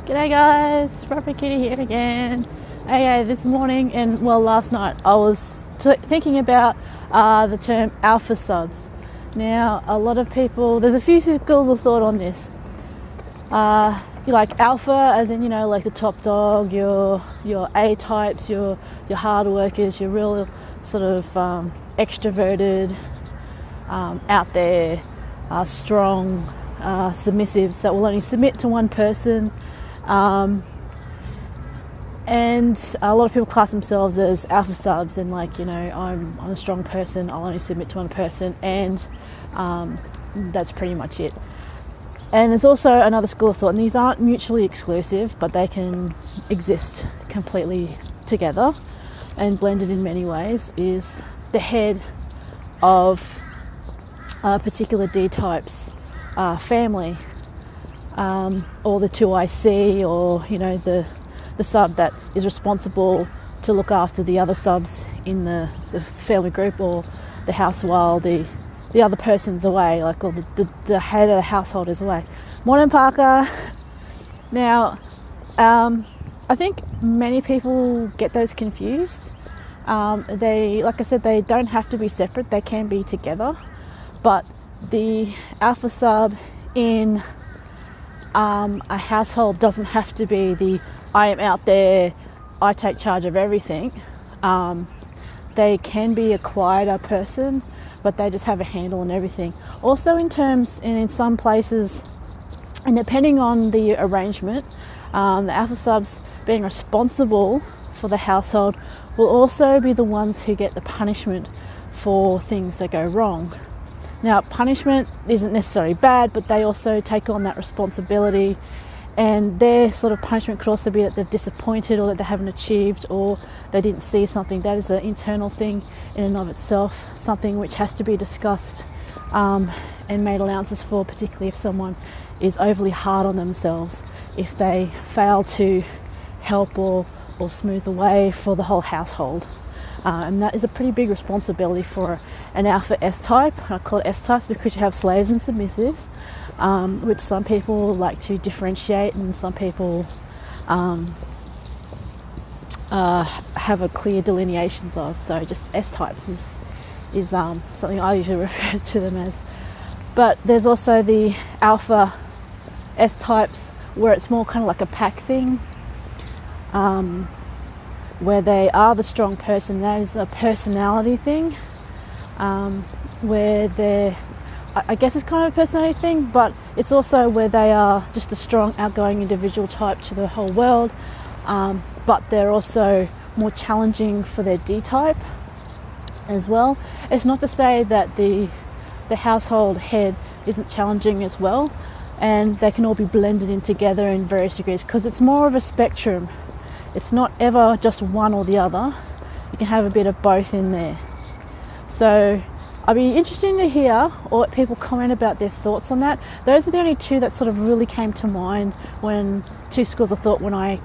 G'day guys, Proper Kitty here again. Okay, this morning and last night I was thinking about the term alpha subs. Now a lot of people, there's a few schools of thought on this. You like alpha as in, like the top dog, your A types, your hard workers, your real sort of extroverted, out there, strong, submissives that will only submit to one person. And a lot of people class themselves as alpha subs and I'm a strong person, I'll only submit to one person, and that's pretty much it. And there's also another school of thought, and these aren't mutually exclusive, but they can exist completely together and blended in many ways, is the head of a particular D type's family, or the 2IC, or the sub that is responsible to look after the other subs in the family group or the house while the other person's away, or the head of the household is away. Morning, Parker. Now, I think many people get those confused. They, like I said, they don't have to be separate, they can be together, but the alpha sub in a household doesn't have to be the I am out there, I take charge of everything. They can be a quieter person, but they just have a handle on everything. Also in terms, and in some places, and depending on the arrangement, the alpha subs being responsible for the household will also be the ones who get the punishment for things that go wrong. Now, punishment isn't necessarily bad, but they also take on that responsibility, and their sort of punishment could also be that they've disappointed, or that they haven't achieved, or they didn't see something. That is an internal thing in and of itself, something which has to be discussed and made allowances for, particularly if someone is overly hard on themselves, if they fail to help or smooth the way for the whole household. And that is a pretty big responsibility for an alpha S type. I call it S types because you have slaves and submissives, which some people like to differentiate, and some people have a clear delineations of. So just S types is something I usually refer to them as. But there's also the alpha S types where it's more kind of like a pack thing, where they are the strong person. That is a personality thing, where they're, I guess it's kind of a personality thing, but it's also where they are just a strong, outgoing individual type to the whole world, but they're also more challenging for their D type as well. It's not to say that the household head isn't challenging as well, and they can all be blended in together in various degrees, because it's more of a spectrum. It's not ever just one or the other. You can have a bit of both in there. So I'd be interested to hear or people comment about their thoughts on that. Those are the only two that sort of really came to mind when two schools of thought when I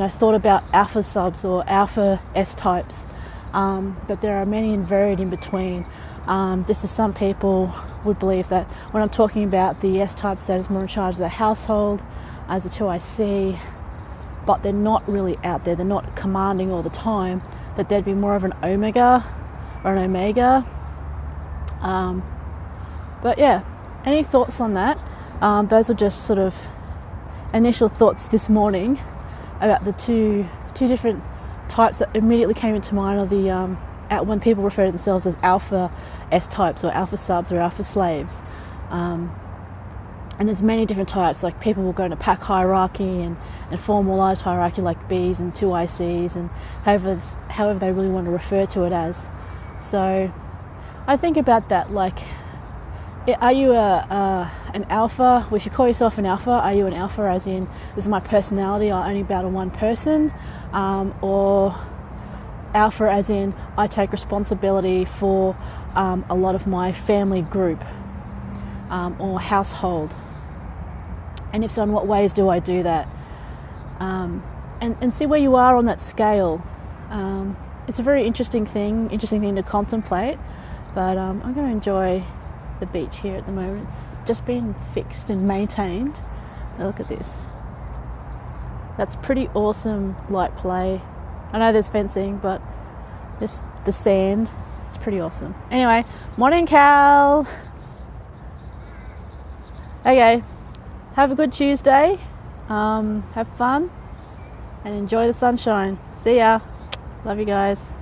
thought about alpha subs or alpha S types. But there are many and varied in between. Just as some people would believe that when I'm talking about the S types, that is more in charge of the household, as a 2IC, but they're not really out there, they're not commanding all the time, that there'd be more of an omega or an omega. But yeah, any thoughts on that? Those are just sort of initial thoughts this morning about the two different types that immediately came into mind, of the when people refer to themselves as alpha S types or alpha subs or alpha slaves. And there's many different types, like people will go into pack hierarchy and formalised hierarchy, like Bs and 2ICs, and however they really want to refer to it as. So I think about that, like, are you an alpha? If you call yourself an alpha, are you an alpha as in, this is my personality, I only bow to one person? Or alpha as in, I take responsibility for a lot of my family group or household? And if so, in what ways do I do that? And see where you are on that scale. It's a very interesting thing to contemplate, but I'm going to enjoy the beach here at the moment. It's just been fixed and maintained. Now look at this. That's pretty awesome light play. I know there's fencing, but just the sand, it's pretty awesome. Anyway, morning, Cal. Okay, have a good Tuesday. Have fun and enjoy the sunshine. See ya. Love you guys.